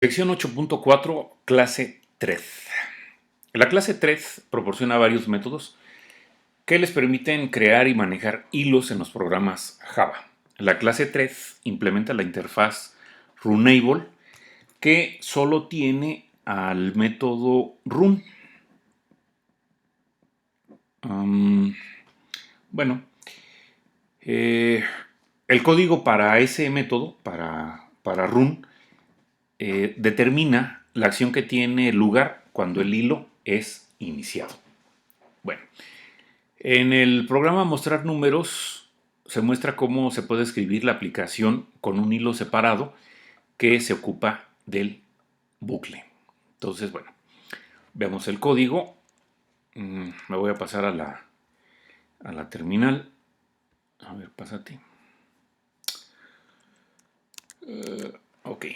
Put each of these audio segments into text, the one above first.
Sección 8.4, clase thread. La clase thread proporciona varios métodos que les permiten crear y manejar hilos en los programas Java. La clase thread implementa la interfaz runable que solo tiene al método run. Bueno, el código para ese método, para run, determina la acción que tiene lugar cuando el hilo es iniciado. Bueno, en el programa Mostrar Números se muestra cómo se puede escribir la aplicación con un hilo separado que se ocupa del bucle. Entonces, bueno, veamos el código. Me voy a pasar a la terminal. A ver, pásate. Ok.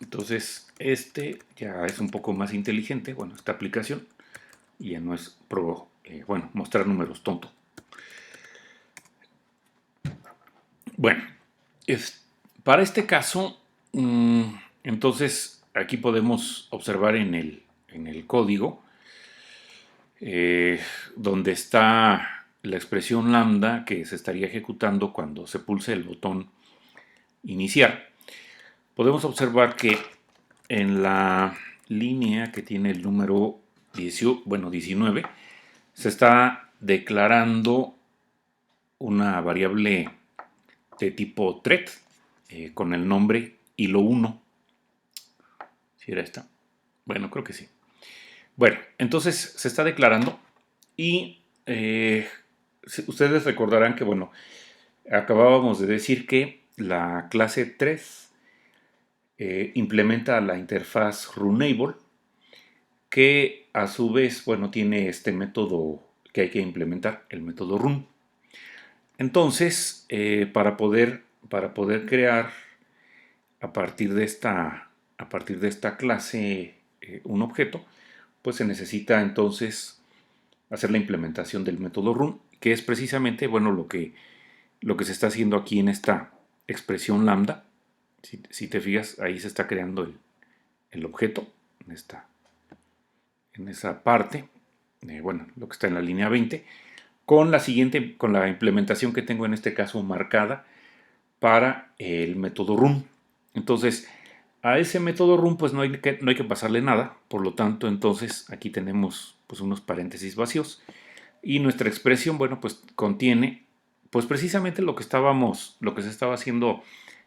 Entonces, este ya es un poco más inteligente. Bueno, esta aplicación ya no es mostrar números tonto. Bueno, para este caso, entonces aquí podemos observar en el código donde está la expresión lambda que se estaría ejecutando cuando se pulse el botón iniciar. Podemos observar que en la línea que tiene el número 19 se está declarando una variable de tipo thread con el nombre hilo1. ¿Si era esta? Bueno, creo que sí. Bueno, entonces se está declarando y ustedes recordarán que, bueno, acabábamos de decir que la clase 3 implementa la interfaz runable que a su vez, bueno, tiene este método que hay que implementar, el método run. Entonces, para poder crear a partir de esta clase un objeto, pues se necesita entonces hacer la implementación del método run, que es precisamente, bueno, lo que se está haciendo aquí en esta expresión lambda. Si te fijas, ahí se está creando el objeto en esa parte, bueno, lo que está en la línea 20, con la implementación que tengo en este caso marcada para el método run. Entonces, a ese método run pues no hay que pasarle nada, por lo tanto entonces aquí tenemos pues unos paréntesis vacíos y nuestra expresión, bueno, pues contiene pues precisamente lo que se estaba haciendo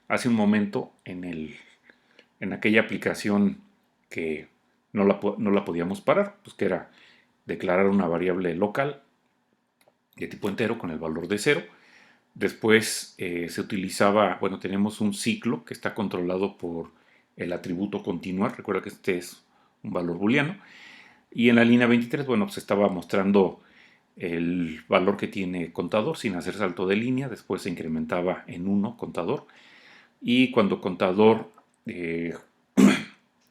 hace un momento en aquella aplicación que no la podíamos parar, pues que era declarar una variable local de tipo entero con el valor de 0. Después se utilizaba, bueno, tenemos un ciclo que está controlado por el atributo continuar. Recuerda que este es un valor booleano. Y en la línea 23, bueno, se estaba mostrando el valor que tiene contador sin hacer salto de línea. Después se incrementaba en 1 contador. Y cuando contador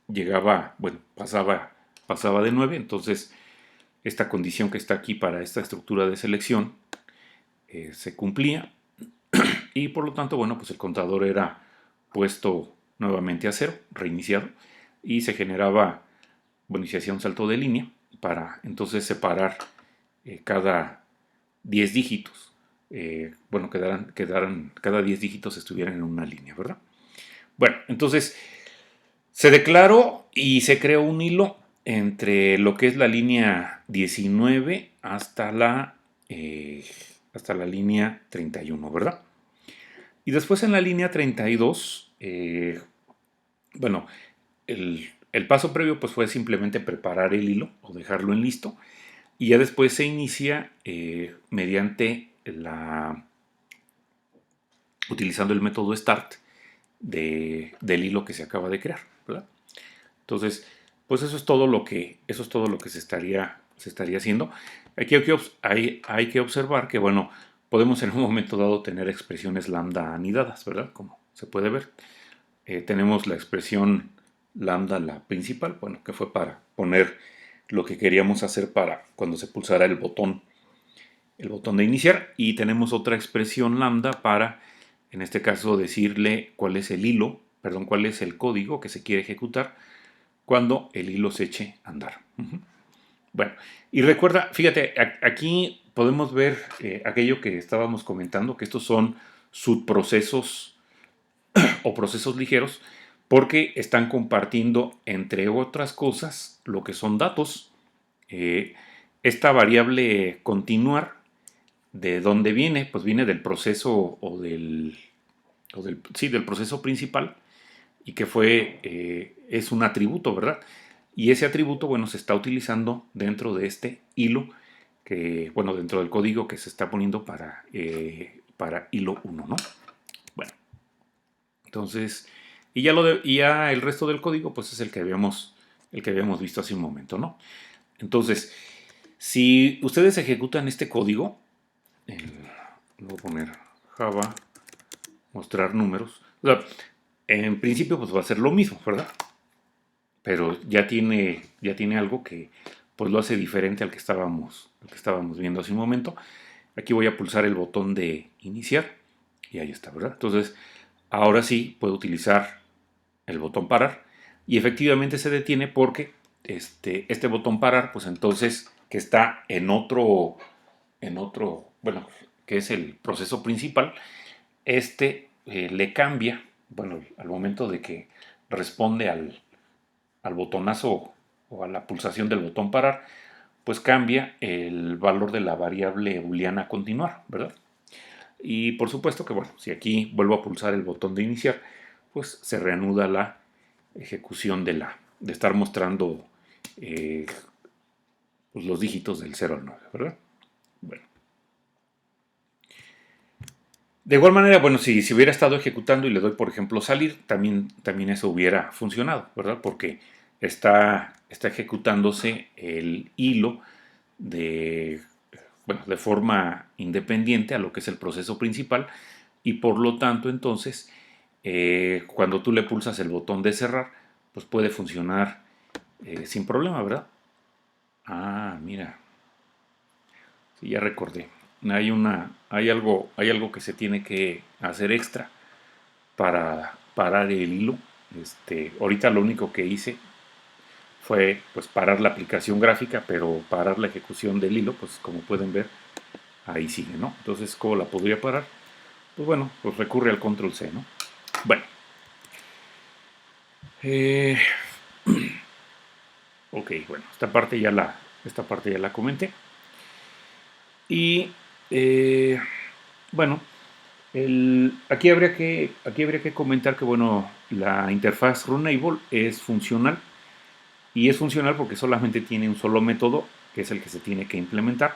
llegaba, bueno, pasaba de 9, entonces esta condición que está aquí para esta estructura de selección se cumplía y por lo tanto, bueno, pues el contador era puesto nuevamente a 0, reiniciado, y se generaba, bueno, y se hacía un salto de línea para entonces separar cada 10 dígitos, bueno, cada 10 dígitos estuvieran en una línea, ¿verdad? Bueno, entonces se declaró y se creó un hilo entre lo que es la línea 19 hasta la línea 31, ¿verdad? Y después en la línea 32, bueno, el paso previo pues fue simplemente preparar el hilo o dejarlo en listo. Y ya después se inicia mediante utilizando el método start del hilo que se acaba de crear, ¿verdad? Entonces, pues eso es todo lo que se estaría haciendo. Aquí hay que observar que, bueno, podemos en un momento dado tener expresiones lambda anidadas, ¿verdad? Como se puede ver. Tenemos la expresión lambda, la principal, bueno, que fue para poner lo que queríamos hacer para cuando se pulsara el botón de iniciar. Y tenemos otra expresión lambda para, en este caso, decirle cuál es el hilo perdón, cuál es el código que se quiere ejecutar cuando el hilo se eche a andar. Bueno, y recuerda, fíjate, aquí podemos ver aquello que estábamos comentando, que estos son subprocesos o procesos ligeros, porque están compartiendo, entre otras cosas, lo que son datos. Eh, Esta variable continuar, ¿de dónde viene? Pues viene del proceso sí, del proceso principal, y que es un atributo, ¿verdad? Y ese atributo, bueno, se está utilizando dentro de este hilo, bueno, dentro del código que se está poniendo para hilo 1, ¿no? Bueno, entonces, y ya el resto del código, pues es el que habíamos visto hace un momento, ¿no? Entonces, si ustedes ejecutan este código, voy a poner Java, mostrar números. O sea, en principio, pues va a ser lo mismo, ¿verdad? Pero ya tiene algo que pues lo hace diferente al que estábamos viendo hace un momento. Aquí voy a pulsar el botón de iniciar y ahí está, ¿verdad? Entonces, ahora sí puedo utilizar el botón parar y efectivamente se detiene porque este botón parar, pues entonces que está bueno, que es el proceso principal, le cambia, bueno, al momento de que responde al botonazo o a la pulsación del botón parar, pues cambia el valor de la variable booleana continuar, ¿verdad? Y por supuesto que, bueno, si aquí vuelvo a pulsar el botón de iniciar, pues se reanuda la ejecución de estar mostrando eh, pues los dígitos del 0 al 9, ¿verdad? Bueno. De igual manera, bueno, si hubiera estado ejecutando y le doy, por ejemplo, salir, también eso hubiera funcionado, ¿verdad? Porque está ejecutándose el hilo de, bueno, de forma independiente a lo que es el proceso principal y por lo tanto, entonces, cuando tú le pulsas el botón de cerrar, pues puede funcionar sin problema, ¿verdad? Ah, mira, sí, ya recordé. Hay algo que se tiene que hacer extra para parar el hilo. Ahorita lo único que hice fue pues parar la aplicación gráfica, pero parar la ejecución del hilo, pues como pueden ver, ahí sigue, ¿no? Entonces, ¿cómo la podría parar? Pues bueno, pues recurre al control C, ¿no? Bueno, eh, ok, bueno, esta parte ya la comenté. Y bueno, aquí habría que comentar que, bueno, la interfaz Runable es funcional. Y es funcional porque solamente tiene un solo método, que es el que se tiene que implementar.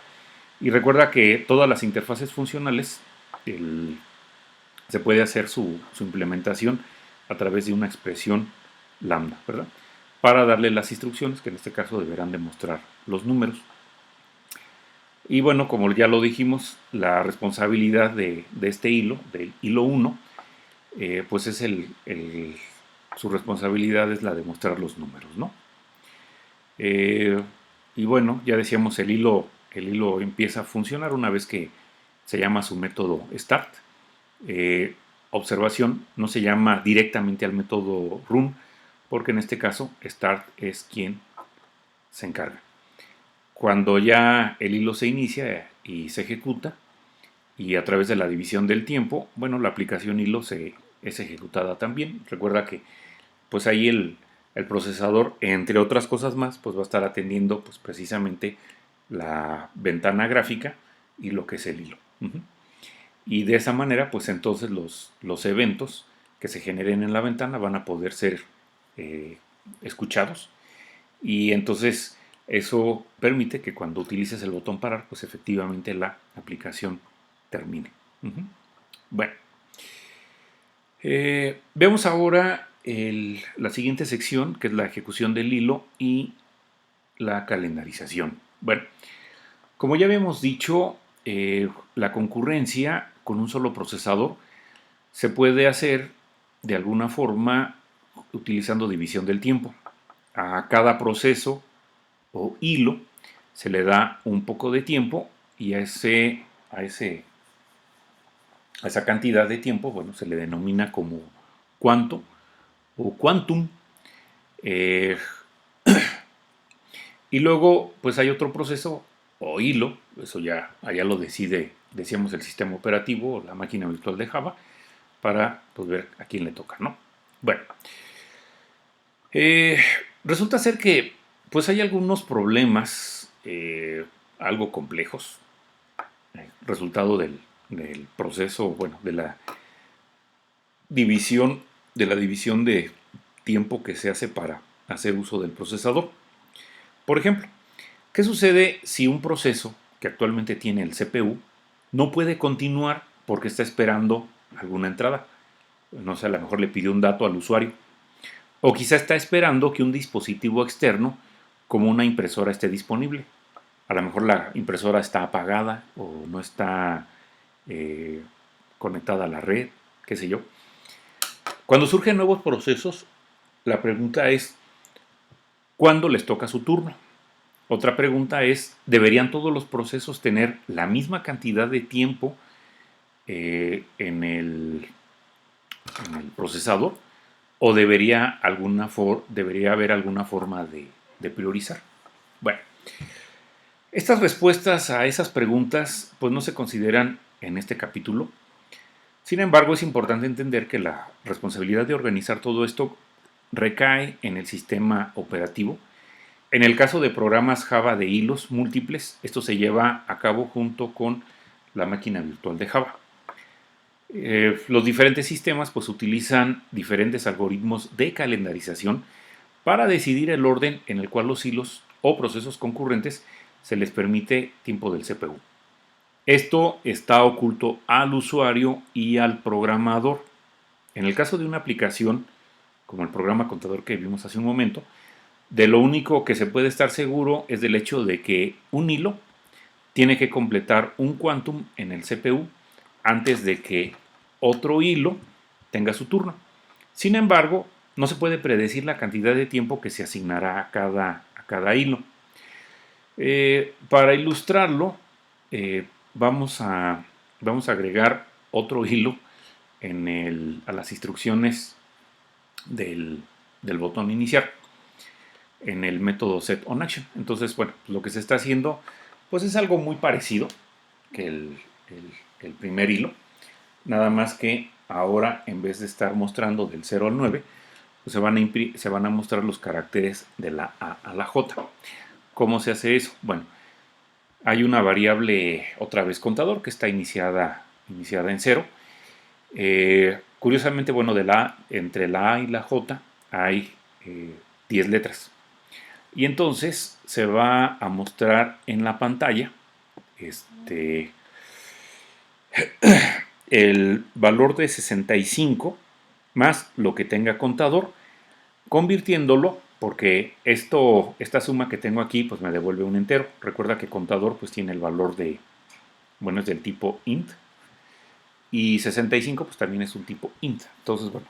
Y recuerda que todas las interfaces funcionales se puede hacer su implementación a través de una expresión lambda, ¿verdad? Para darle las instrucciones, que en este caso deberán demostrar los números. Y bueno, como ya lo dijimos, la responsabilidad de este hilo, del hilo 1, pues su responsabilidad es la de mostrar los números, ¿no? Y bueno, ya decíamos, el hilo empieza a funcionar una vez que se llama su método start. Observación, no se llama directamente al método run, porque en este caso start es quien se encarga. Cuando ya el hilo se inicia y se ejecuta, y a través de la división del tiempo, bueno, la aplicación hilo es ejecutada también. Recuerda que pues ahí el procesador, entre otras cosas más, pues va a estar atendiendo pues precisamente la ventana gráfica y lo que es el hilo. Y de esa manera, pues entonces los eventos que se generen en la ventana van a poder ser escuchados. Y entonces eso permite que cuando utilices el botón parar, pues efectivamente la aplicación termine. Bueno, vemos ahora la siguiente sección, que es la ejecución del hilo y la calendarización. Bueno, como ya habíamos dicho, la concurrencia con un solo procesador se puede hacer de alguna forma utilizando división del tiempo. A cada proceso o hilo se le da un poco de tiempo y a esa cantidad de tiempo, bueno, se le denomina como cuánto o quantum. Eh, y luego, pues hay otro proceso o hilo, eso ya allá lo decide, decíamos, el sistema operativo o la máquina virtual de Java, para pues, ver a quién le toca, ¿no? Bueno, eh, resulta ser que pues hay algunos problemas algo complejos, resultado del proceso, bueno, división, de la división de tiempo que se hace para hacer uso del procesador. Por ejemplo, ¿qué sucede si un proceso que actualmente tiene el CPU no puede continuar porque está esperando alguna entrada? No sé, a lo mejor le pidió un dato al usuario. O quizá está esperando que un dispositivo externo, como una impresora, esté disponible. A lo mejor la impresora está apagada o no está eh, conectada a la red, qué sé yo. Cuando surgen nuevos procesos, la pregunta es, ¿cuándo les toca su turno? Otra pregunta es, ¿deberían todos los procesos tener la misma cantidad de tiempo en el procesador? ¿O debería haber alguna forma de priorizar? Bueno, estas respuestas a esas preguntas pues no se consideran en este capítulo. Sin embargo, es importante entender que la responsabilidad de organizar todo esto recae en el sistema operativo. En el caso de programas Java de hilos múltiples, esto se lleva a cabo junto con la máquina virtual de Java. Los diferentes sistemas pues utilizan diferentes algoritmos de calendarización para decidir el orden en el cual los hilos o procesos concurrentes se les permite tiempo del CPU. Esto está oculto al usuario y al programador. En el caso de una aplicación, como el programa contador que vimos hace un momento, de lo único que se puede estar seguro es del hecho de que un hilo tiene que completar un quantum en el CPU antes de que otro hilo tenga su turno. Sin embargo, no se puede predecir la cantidad de tiempo que se asignará a cada hilo. Para ilustrarlo, eh, vamos, a, vamos a agregar otro hilo a las instrucciones del botón iniciar en el método setOnAction. Entonces, bueno, lo que se está haciendo pues es algo muy parecido que el primer hilo, nada más que ahora en vez de estar mostrando del 0 al 9, pues se van a mostrar los caracteres de la A a la J. ¿Cómo se hace eso? Bueno, hay una variable, otra vez contador, que está iniciada en 0. Curiosamente, bueno, entre la A y la J hay 10 letras. Y entonces se va a mostrar en la pantalla el valor de 65 más lo que tenga contador, convirtiéndolo, porque esta suma que tengo aquí pues me devuelve un entero. Recuerda que contador pues tiene el valor bueno, es del tipo int, y 65 pues también es un tipo int. Entonces, bueno,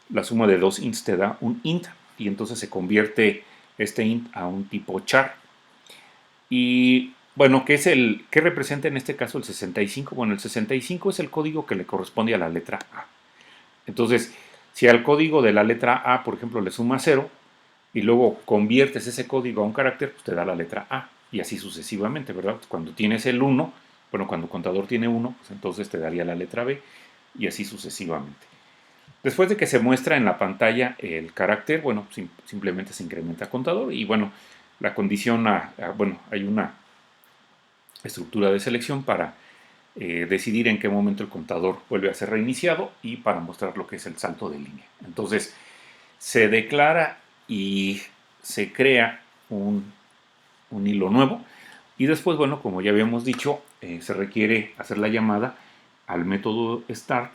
la suma de dos ints te da un int, y entonces se convierte este int a un tipo char. Y bueno, ¿qué representa en este caso el 65? Bueno, el 65 es el código que le corresponde a la letra A. Entonces, si al código de la letra A, por ejemplo, le sumas 0 y luego conviertes ese código a un carácter, pues te da la letra A, y así sucesivamente, ¿verdad? Cuando tienes el 1, bueno, cuando el contador tiene 1, pues entonces te daría la letra B, y así sucesivamente. Después de que se muestra en la pantalla el carácter, bueno, simplemente se incrementa contador, y bueno, la condición, bueno, hay una estructura de selección para decidir en qué momento el contador vuelve a ser reiniciado y para mostrar lo que es el salto de línea. Entonces, se declara y se crea un hilo nuevo, y después, bueno, como ya habíamos dicho, se requiere hacer la llamada al método start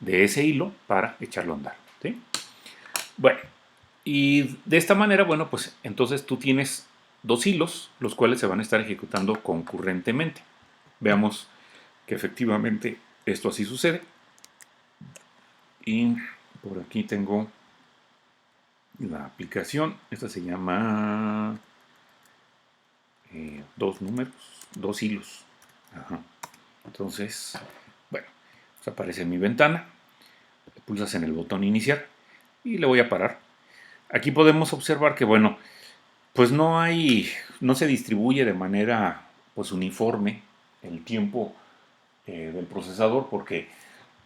de ese hilo para echarlo a andar, ¿sí? Bueno, y de esta manera, bueno, pues entonces tú tienes dos hilos, los cuales se van a estar ejecutando concurrentemente. Veamos que efectivamente esto así sucede. Y por aquí tengo la aplicación. Esta se llama dos números, dos hilos. Ajá. Entonces, bueno, pues aparece en mi ventana. Pulsas en el botón iniciar y le voy a parar. Aquí podemos observar que, bueno, pues no se distribuye de manera pues uniforme el tiempo del procesador, porque,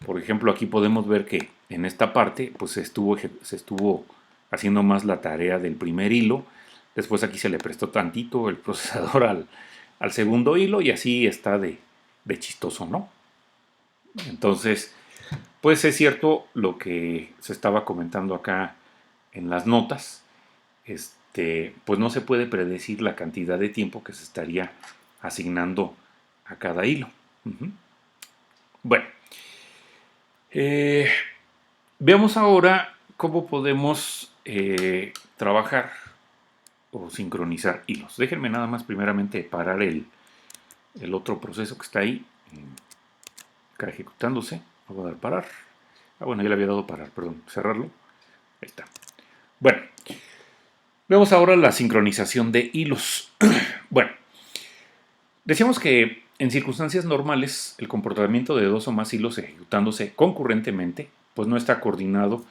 por ejemplo, aquí podemos ver que en esta parte pues se estuvo haciendo más la tarea del primer hilo. Después aquí se le prestó tantito el procesador al segundo hilo y así está de chistoso, ¿no? Entonces, pues es cierto lo que se estaba comentando acá en las notas. Pues no se puede predecir la cantidad de tiempo que se estaría asignando a cada hilo. Ujú. Bueno, eh, veamos ahora cómo podemos trabajar o sincronizar hilos. Déjenme nada más primeramente parar el otro proceso que está ahí, acá ejecutándose. Lo voy a dar parar. Ah, bueno, ya le había dado parar, perdón, cerrarlo. Ahí está. Bueno, vemos ahora la sincronización de hilos. Bueno, decíamos que en circunstancias normales el comportamiento de dos o más hilos ejecutándose concurrentemente pues no está coordinado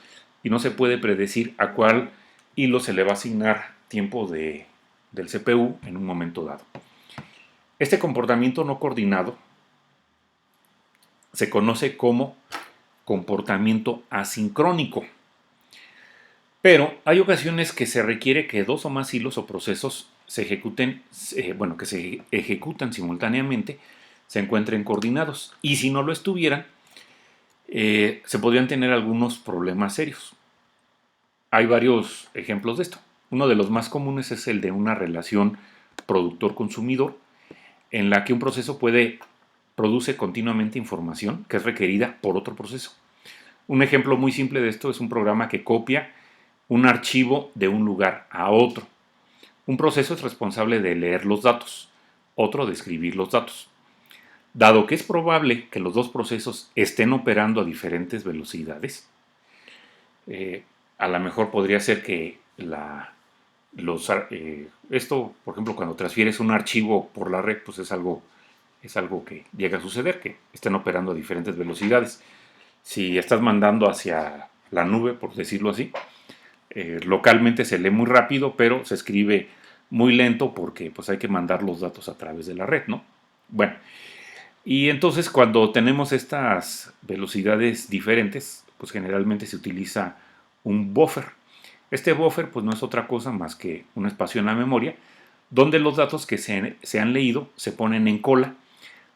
y no se puede predecir a cuál hilo se le va a asignar tiempo del CPU en un momento dado. Este comportamiento no coordinado se conoce como comportamiento asincrónico. Pero hay ocasiones que se requiere que dos o más hilos o procesos que se ejecutan simultáneamente, se encuentren coordinados. Y si no lo estuvieran, se podrían tener algunos problemas serios. Hay varios ejemplos de esto. Uno de los más comunes es el de una relación productor-consumidor, en la que un proceso produce continuamente información que es requerida por otro proceso. Un ejemplo muy simple de esto es un programa que copia un archivo de un lugar a otro. Un proceso es responsable de leer los datos, otro de escribir los datos. Dado que es probable que los dos procesos estén operando a diferentes velocidades, a lo mejor podría ser que esto, por ejemplo, cuando transfieres un archivo por la red, pues es algo que llega a suceder, que estén operando a diferentes velocidades. Si estás mandando hacia la nube, por decirlo así, localmente se lee muy rápido, pero se escribe muy lento porque pues hay que mandar los datos a través de la red, ¿no? Bueno, y entonces cuando tenemos estas velocidades diferentes, pues generalmente se utiliza un buffer. Este buffer pues no es otra cosa más que un espacio en la memoria donde los datos que se han leído se ponen en cola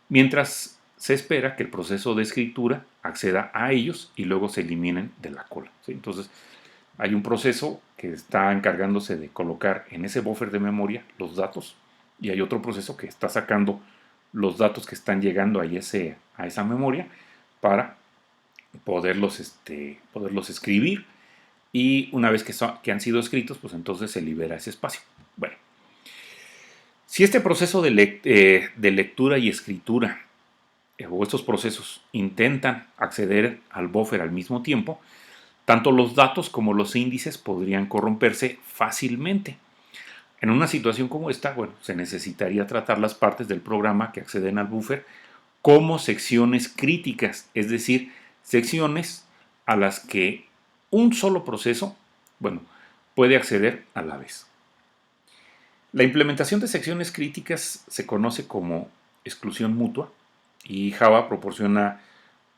mientras se espera que el proceso de escritura acceda a ellos y luego se eliminen de la cola, ¿sí? Entonces hay un proceso que está encargándose de colocar en ese buffer de memoria los datos y hay otro proceso que está sacando los datos que están llegando a esa memoria para poderlos escribir y una vez que han sido escritos, pues entonces se libera ese espacio. Bueno, si este proceso de lectura y escritura o estos procesos intentan acceder al buffer al mismo tiempo, tanto los datos como los índices podrían corromperse fácilmente. En una situación como esta, bueno, se necesitaría tratar las partes del programa que acceden al buffer como secciones críticas, es decir, secciones a las que un solo proceso, bueno, puede acceder a la vez. La implementación de secciones críticas se conoce como exclusión mutua y Java proporciona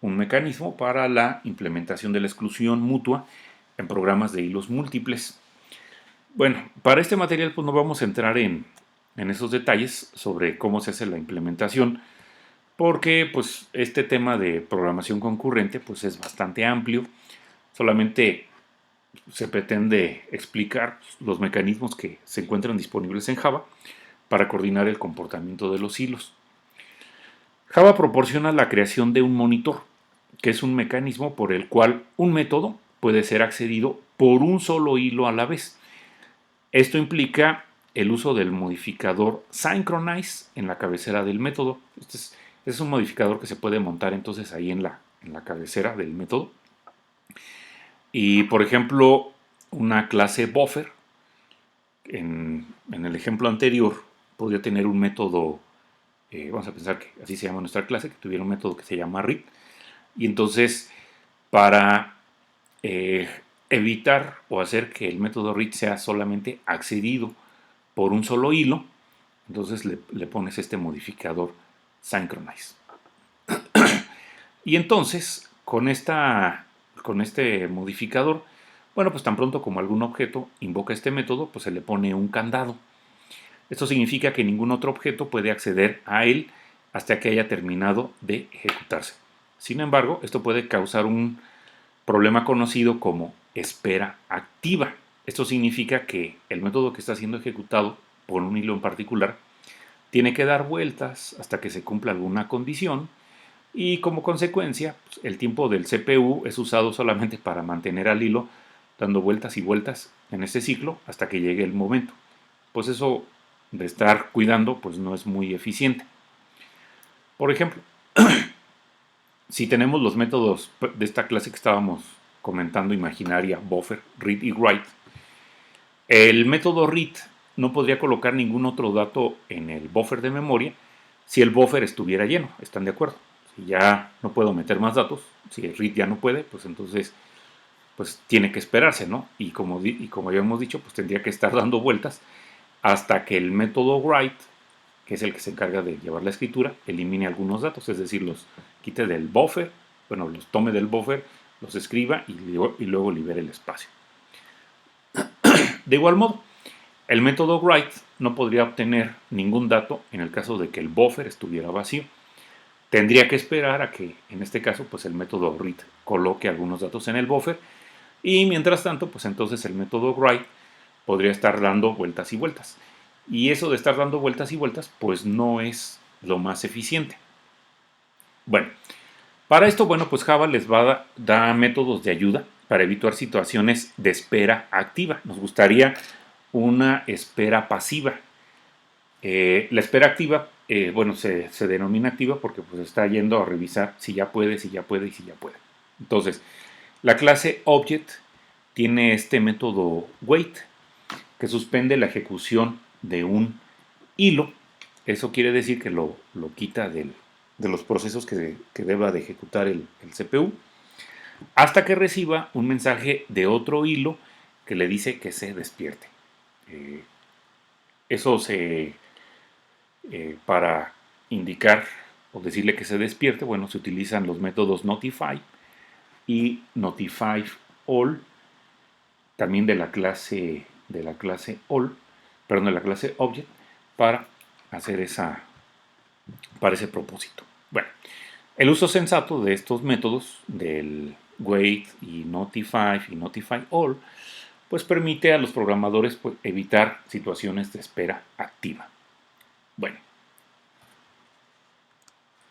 un mecanismo para la implementación de la exclusión mutua en programas de hilos múltiples. Bueno, para este material pues no vamos a entrar en esos detalles sobre cómo se hace la implementación, porque pues este tema de programación concurrente pues es bastante amplio. Solamente se pretende explicar los mecanismos que se encuentran disponibles en Java para coordinar el comportamiento de los hilos. Java proporciona la creación de un monitor, que es un mecanismo por el cual un método puede ser accedido por un solo hilo a la vez. Esto implica el uso del modificador synchronize en la cabecera del método. Este es un modificador que se puede montar entonces ahí en la cabecera del método. Y por ejemplo, una clase buffer, en el ejemplo anterior, podría tener un método, vamos a pensar que así se llama nuestra clase, que tuviera un método que se llama read. Y entonces, para evitar o hacer que el método read sea solamente accedido por un solo hilo, entonces le pones este modificador synchronize. Y entonces, con este modificador, bueno, pues tan pronto como algún objeto invoca este método, pues se le pone un candado. Esto significa que ningún otro objeto puede acceder a él hasta que haya terminado de ejecutarse. Sin embargo, esto puede causar un problema conocido como espera activa. Esto significa que el método que está siendo ejecutado por un hilo en particular tiene que dar vueltas hasta que se cumpla alguna condición y como consecuencia pues, el tiempo del CPU es usado solamente para mantener al hilo dando vueltas y vueltas en este ciclo hasta que llegue el momento. Pues eso de estar cuidando pues no es muy eficiente. Por ejemplo, si tenemos los métodos de esta clase que estábamos comentando, imaginaria, buffer, read y write, el método read no podría colocar ningún otro dato en el buffer de memoria si el buffer estuviera lleno. ¿Están de acuerdo? Si ya no puedo meter más datos, si el read ya no puede, pues entonces pues tiene que esperarse, ¿no? Y como ya hemos dicho, pues tendría que estar dando vueltas hasta que el método write, que es el que se encarga de llevar la escritura, elimine algunos datos, es decir, los quite del buffer, bueno, los tome del buffer, los escriba y luego libere el espacio. De igual modo, el método write no podría obtener ningún dato en el caso de que el buffer estuviera vacío. Tendría que esperar a que, en este caso, pues el método read coloque algunos datos en el buffer y mientras tanto, pues entonces el método write podría estar dando vueltas y vueltas. Y eso de estar dando vueltas y vueltas, pues no es lo más eficiente. Bueno, para esto, bueno, pues Java les da métodos de ayuda para evitar situaciones de espera activa. Nos gustaría una espera pasiva. La espera activa, bueno, se denomina activa porque pues está yendo a revisar si ya puede, si ya puede y si ya puede. Entonces, la clase Object tiene este método wait que suspende la ejecución de un hilo. Eso quiere decir que lo quita de los procesos que deba de ejecutar el CPU hasta que reciba un mensaje de otro hilo que le dice que se despierte. Eh, eso para indicar o decirle que se despierte, bueno, se utilizan los métodos notify y notify all, también de la clase all, perdón, de la clase object, para hacer para ese propósito. Bueno, el uso sensato de estos métodos del wait y notify all, pues permite a los programadores pues, evitar situaciones de espera activa. Bueno,